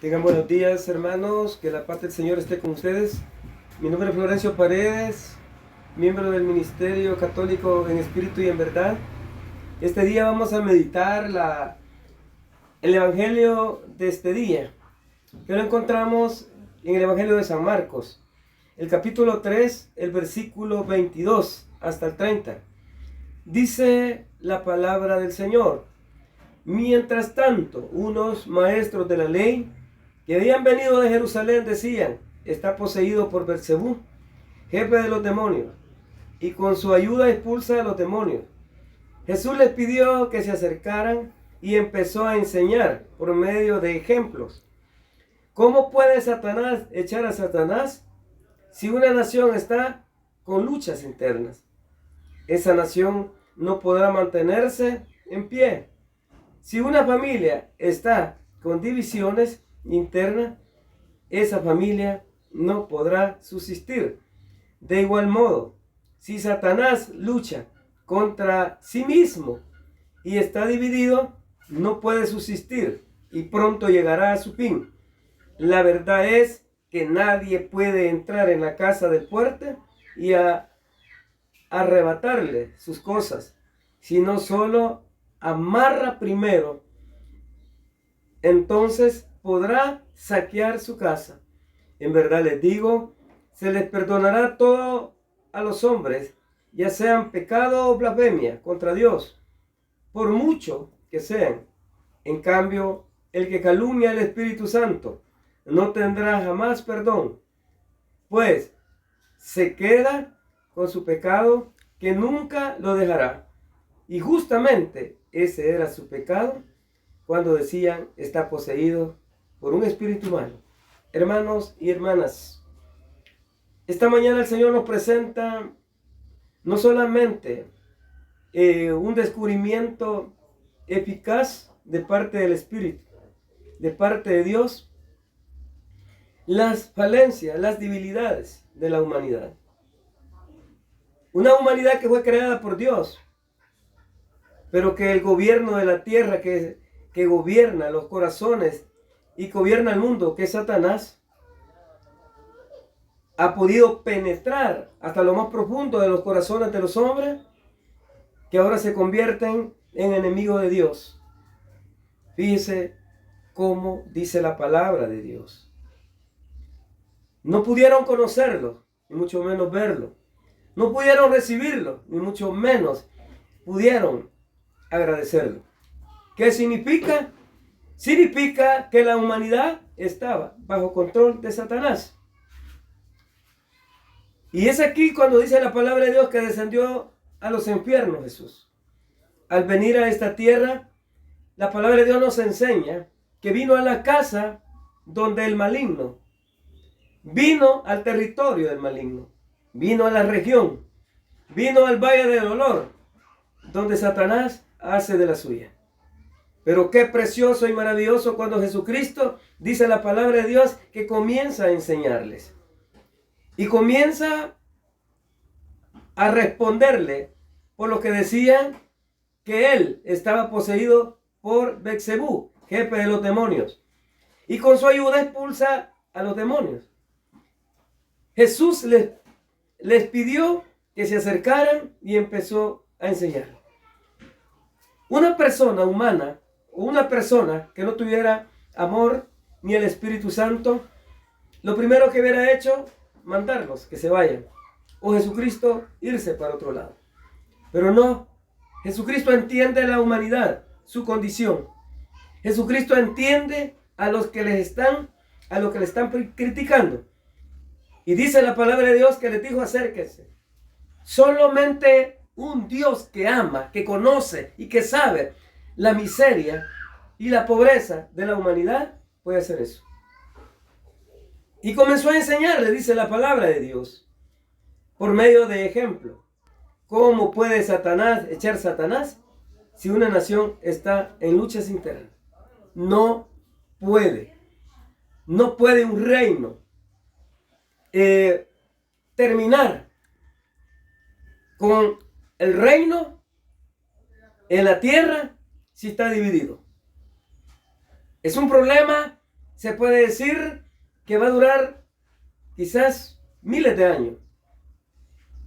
Tengan buenos días, hermanos, que la paz del Señor esté con ustedes. Mi nombre es Florencio Paredes, miembro del Ministerio Católico en Espíritu y en Verdad. Este día vamos a meditar el Evangelio de este día, que lo encontramos en el Evangelio de San Marcos, el capítulo 3, el versículo 22 hasta el 30. Dice la palabra del Señor: mientras tanto, unos maestros de la ley que habían venido de Jerusalén decían: está poseído por Beelzebú, jefe de los demonios, y con su ayuda expulsa a los demonios. Jesús les pidió que se acercaran y empezó a enseñar por medio de ejemplos. ¿Cómo puede Satanás echar a Satanás? Si una nación está con luchas internas, esa nación no podrá mantenerse en pie. Si una familia está con divisiones internas, esa familia no podrá subsistir. De igual modo, si Satanás lucha contra sí mismo y está dividido, no puede subsistir y pronto llegará a su fin. La verdad es que nadie puede entrar en la casa del fuerte y arrebatarle sus cosas, sino solo amarra primero. Entonces podrá saquear su casa. En verdad les digo, se les perdonará todo a los hombres, ya sean pecado o blasfemia contra Dios, por mucho que sean. En cambio, el que calumnia al Espíritu Santo no tendrá jamás perdón, pues se queda con su pecado que nunca lo dejará. Y justamente ese era su pecado cuando decían: está poseído por un espíritu malo. Hermanos y hermanas, esta mañana el Señor nos presenta no solamente un descubrimiento eficaz de parte del Espíritu, de parte de Dios, las falencias, las debilidades de la humanidad. Una humanidad que fue creada por Dios, pero que el gobierno de la tierra, que gobierna los corazones y gobierna el mundo, que es Satanás, ha podido penetrar hasta lo más profundo de los corazones de los hombres, que ahora se convierten en enemigos de Dios. Fíjese cómo dice la palabra de Dios. No pudieron conocerlo, ni mucho menos verlo. No pudieron recibirlo, ni mucho menos pudieron agradecerlo. ¿Qué significa? Significa que la humanidad estaba bajo control de Satanás. Y es aquí cuando dice la palabra de Dios que descendió a los infiernos Jesús. Al venir a esta tierra, la palabra de Dios nos enseña que vino a la casa donde el maligno, vino al territorio del maligno, vino a la región, vino al valle de dolor, donde Satanás hace de la suya. Pero qué precioso y maravilloso cuando Jesucristo, dice la palabra de Dios, que comienza a enseñarles. Y comienza a responderle por lo que decían que él estaba poseído por Beelzebú, jefe de los demonios. Y con su ayuda expulsa a los demonios. Jesús les pidió que se acercaran y empezó a enseñar. Una persona humana, o una persona que no tuviera amor ni el Espíritu Santo, lo primero que hubiera hecho, mandarlos que se vayan, o Jesucristo irse para otro lado. Pero no, Jesucristo entiende la humanidad, su condición. Jesucristo entiende a los que le están criticando. Y dice la palabra de Dios que les dijo: acérquense. Solamente un Dios que ama, que conoce y que sabe la miseria y la pobreza de la humanidad puede hacer eso. Y comenzó a enseñarle, dice la palabra de Dios, por medio de ejemplo. ¿Cómo puede Satanás echar Satanás si una nación está en luchas internas? No puede. No puede un reino terminar con el reino en la tierra si está dividido. Es un problema se puede decir que va a durar quizás miles de años.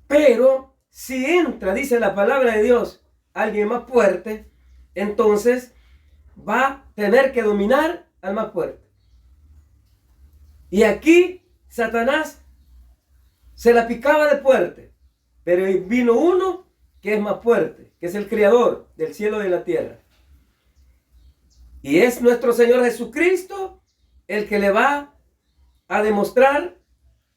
Pero si entra, dice la palabra de Dios, alguien más fuerte, entonces va a tener que dominar al más fuerte. Y aquí Satanás se la picaba de fuerte, pero vino uno que es más fuerte, que es el creador del cielo y de la tierra. Y es nuestro Señor Jesucristo el que le va a demostrar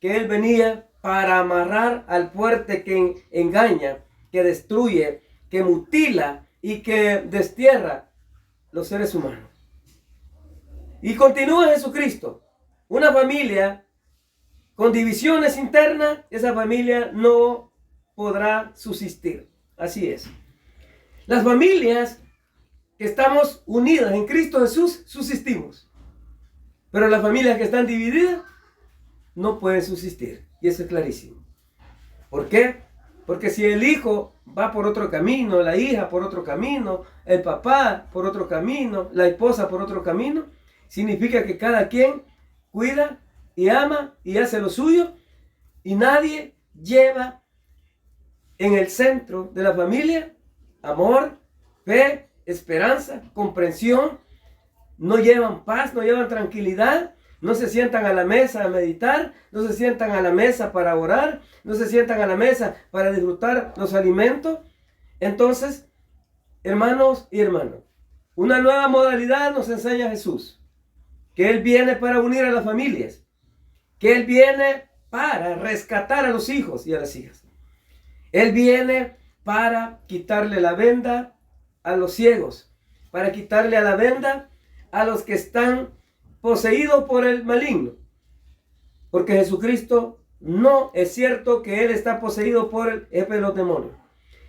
que Él venía para amarrar al fuerte que engaña, que destruye, que mutila y que destierra los seres humanos. Y continúa Jesucristo. Una familia con divisiones internas, esa familia no podrá subsistir. Así es. Las familias que estamos unidas en Cristo Jesús subsistimos. Pero las familias que están divididas no pueden subsistir. Y eso es clarísimo. ¿Por qué? Porque si el hijo va por otro camino, la hija por otro camino, el papá por otro camino, la esposa por otro camino, significa que cada quien cuida y ama y hace lo suyo y nadie lleva en el centro de la familia amor, fe, esperanza, comprensión. No llevan paz, no llevan tranquilidad, no se sientan a la mesa a meditar, no se sientan a la mesa para orar, no se sientan a la mesa para disfrutar los alimentos. Entonces, hermanos y hermanas, una nueva modalidad nos enseña Jesús, que Él viene para unir a las familias, que Él viene para rescatar a los hijos y a las hijas. Él viene para quitarle la venda a los ciegos, para quitarle la venda a los que están poseídos por el maligno. Porque Jesucristo no es cierto que Él está poseído por el jefe de los demonios.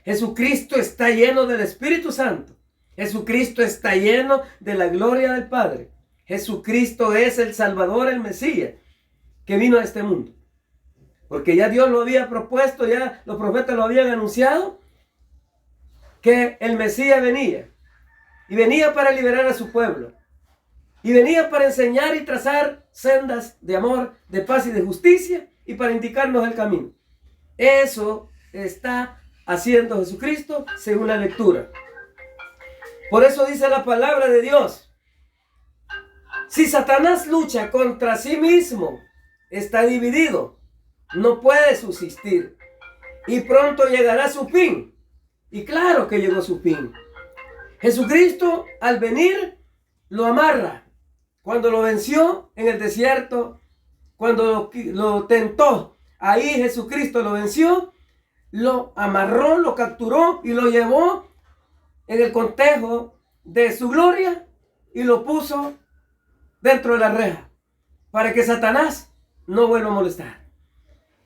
Jesucristo está lleno del Espíritu Santo. Jesucristo está lleno de la gloria del Padre. Jesucristo es el Salvador, el Mesías, que vino a este mundo. Porque ya Dios lo había propuesto, ya los profetas lo habían anunciado, que el Mesías venía. Y venía para liberar a su pueblo. Y venía para enseñar y trazar sendas de amor, de paz y de justicia, y para indicarnos el camino. Eso está haciendo Jesucristo según la lectura. Por eso dice la palabra de Dios: si Satanás lucha contra sí mismo, está dividido, no puede subsistir, y pronto llegará a su fin. Y claro que llegó a su fin. Jesucristo, al venir, lo amarra. Cuando lo venció en el desierto, cuando lo tentó, ahí Jesucristo lo venció, lo amarró, lo capturó y lo llevó en el contejo de su gloria y lo puso dentro de la reja para que Satanás no vuelva a molestar.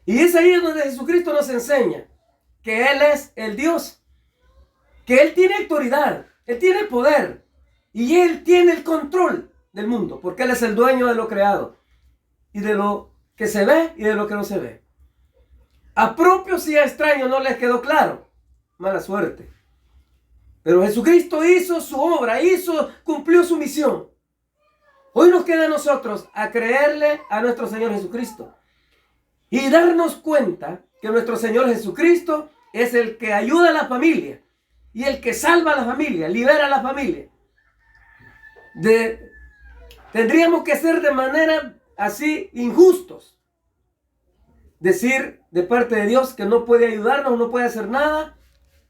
Y es ahí donde Jesucristo nos enseña que Él es el Dios, que Él tiene autoridad, Él tiene poder y Él tiene el control del mundo, porque Él es el dueño de lo creado y de lo que se ve y de lo que no se ve. A propios y a extraños no les quedó claro. Mala suerte. Pero Jesucristo hizo su obra, cumplió su misión. Hoy nos queda a nosotros a creerle a nuestro Señor Jesucristo y darnos cuenta que nuestro Señor Jesucristo es el que ayuda a la familia y el que salva a la familia, libera a la familia. Tendríamos que ser de manera así injustos. Decir de parte de Dios que no puede ayudarnos, no puede hacer nada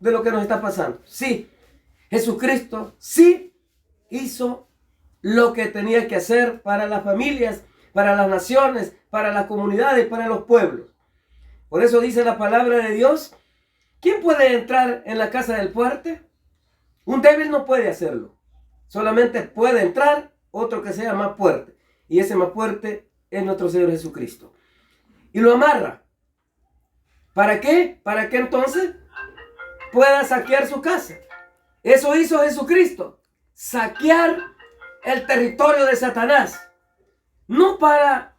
de lo que nos está pasando. Sí, Jesucristo sí hizo lo que tenía que hacer para las familias, para las naciones, para las comunidades, para los pueblos. Por eso dice la palabra de Dios: ¿quién puede entrar en la casa del fuerte? Un débil no puede hacerlo. Solamente puede entrar otro que sea más fuerte. Y ese más fuerte es nuestro Señor Jesucristo. Y lo amarra. ¿Para qué? Para que entonces pueda saquear su casa. Eso hizo Jesucristo. Saquear el territorio de Satanás. No para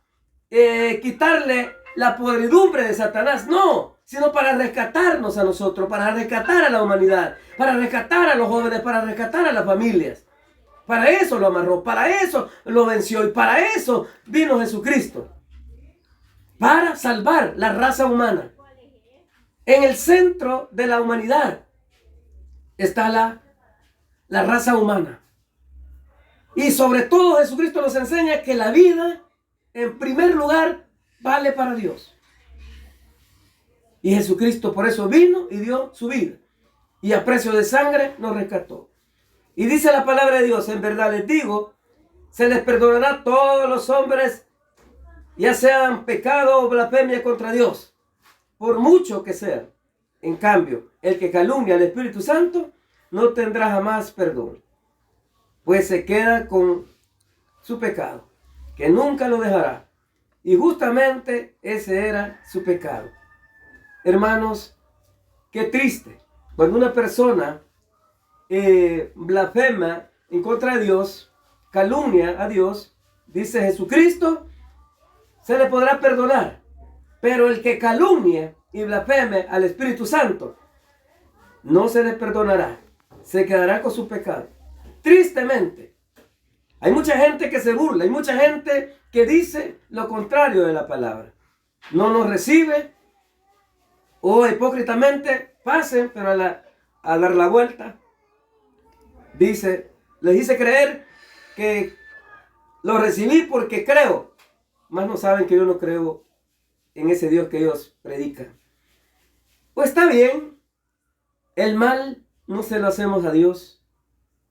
quitarle la podredumbre de Satanás, no, sino para rescatarnos a nosotros, para rescatar a la humanidad, para rescatar a los jóvenes, para rescatar a las familias. Para eso lo amarró, para eso lo venció y para eso vino Jesucristo. Para salvar la raza humana. En el centro de la humanidad está la raza humana. Y sobre todo Jesucristo nos enseña que la vida, en primer lugar, vale para Dios. Y Jesucristo por eso vino y dio su vida. Y a precio de sangre nos rescató. Y dice la palabra de Dios, en verdad les digo, se les perdonará a todos los hombres, ya sean pecado o blasfemia contra Dios, por mucho que sea. En cambio, el que calumnia al Espíritu Santo no tendrá jamás perdón, pues se queda con su pecado, que nunca lo dejará. Y justamente ese era su pecado. Hermanos, qué triste cuando una persona blasfema en contra de Dios, calumnia a Dios. Dice Jesucristo, se le podrá perdonar, pero el que calumnie y blasfeme al Espíritu Santo, no se le perdonará, se quedará con su pecado. Tristemente, hay mucha gente que se burla, hay mucha gente que dice lo contrario de la palabra. No nos recibe, o hipócritamente pasen, pero a dar la vuelta, les dice creer que lo recibí porque creo, más no saben que yo no creo en ese Dios que ellos predican. Pues está bien, el mal no se lo hacemos a Dios,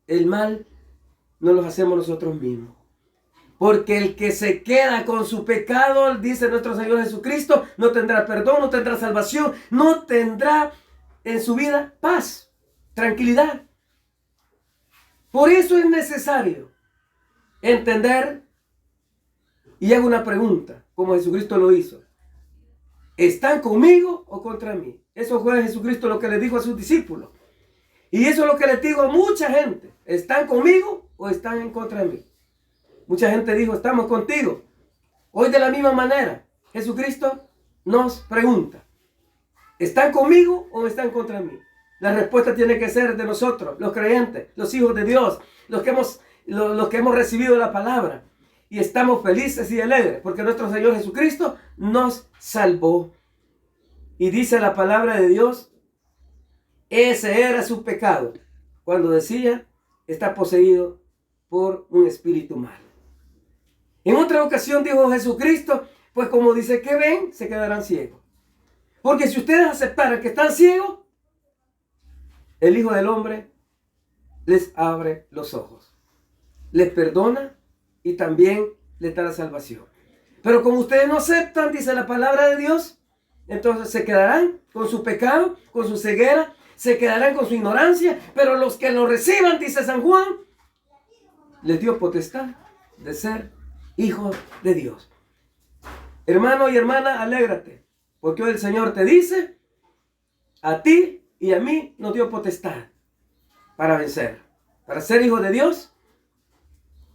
el mal no lo hacemos nosotros mismos. Porque el que se queda con su pecado, dice nuestro Señor Jesucristo, no tendrá perdón, no tendrá salvación, no tendrá en su vida paz, tranquilidad. Por eso es necesario entender, y hago una pregunta, como Jesucristo lo hizo. ¿Están conmigo o contra mí? Eso fue Jesucristo lo que le dijo a sus discípulos. Y eso es lo que les digo a mucha gente. ¿Están conmigo o están en contra de mí? Mucha gente dijo, estamos contigo. Hoy de la misma manera, Jesucristo nos pregunta, ¿están conmigo o están contra mí? La respuesta tiene que ser de nosotros, los creyentes, los hijos de Dios, los que hemos recibido la palabra. Y estamos felices y alegres porque nuestro Señor Jesucristo nos salvó. Y dice la palabra de Dios, ese era su pecado, cuando decía, está poseído por un espíritu malo. En otra ocasión dijo Jesucristo, pues como dice que ven, se quedarán ciegos. Porque si ustedes aceptaran que están ciegos, el Hijo del Hombre les abre los ojos, les perdona y también les da la salvación. Pero como ustedes no aceptan, dice la palabra de Dios, entonces se quedarán con su pecado, con su ceguera, se quedarán con su ignorancia, pero los que lo reciban, dice San Juan, les dio potestad de ser hijos de Dios. Hermano y hermana, alégrate, porque hoy el Señor te dice, a ti y a mí nos dio potestad para vencer, para ser hijos de Dios,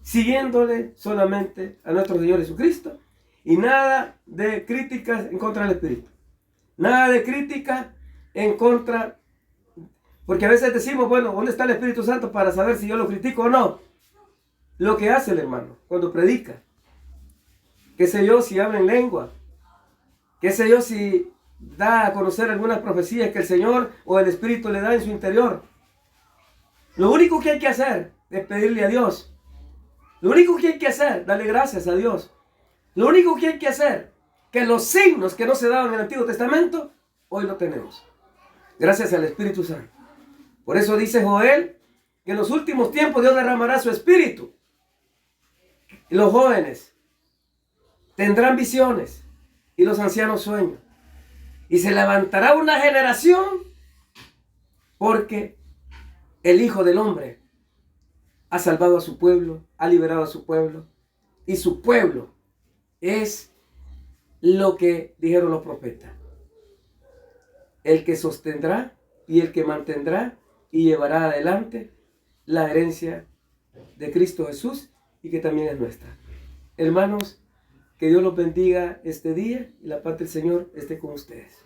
siguiéndole solamente a nuestro Señor Jesucristo, y nada de críticas en contra del Espíritu, nada de crítica en contra, porque a veces decimos, bueno, ¿dónde está el Espíritu Santo para saber si yo lo critico o no? Lo que hace el hermano cuando predica, qué sé yo si habla en lengua, qué sé yo si da a conocer algunas profecías que el Señor o el Espíritu le da en su interior. Lo único que hay que hacer es pedirle a Dios. Lo único que hay que hacer, darle gracias a Dios. Lo único que hay que hacer, que los signos que no se daban en el Antiguo Testamento, hoy lo tenemos. Gracias al Espíritu Santo. Por eso dice Joel, que en los últimos tiempos Dios derramará su Espíritu. Y los jóvenes tendrán visiones y los ancianos sueños. Y se levantará una generación porque el Hijo del Hombre ha salvado a su pueblo, ha liberado a su pueblo. Y su pueblo es lo que dijeron los profetas. El que sostendrá y el que mantendrá y llevará adelante la herencia de Cristo Jesús y que también es nuestra. Hermanos, que Dios los bendiga este día y la paz del Señor esté con ustedes.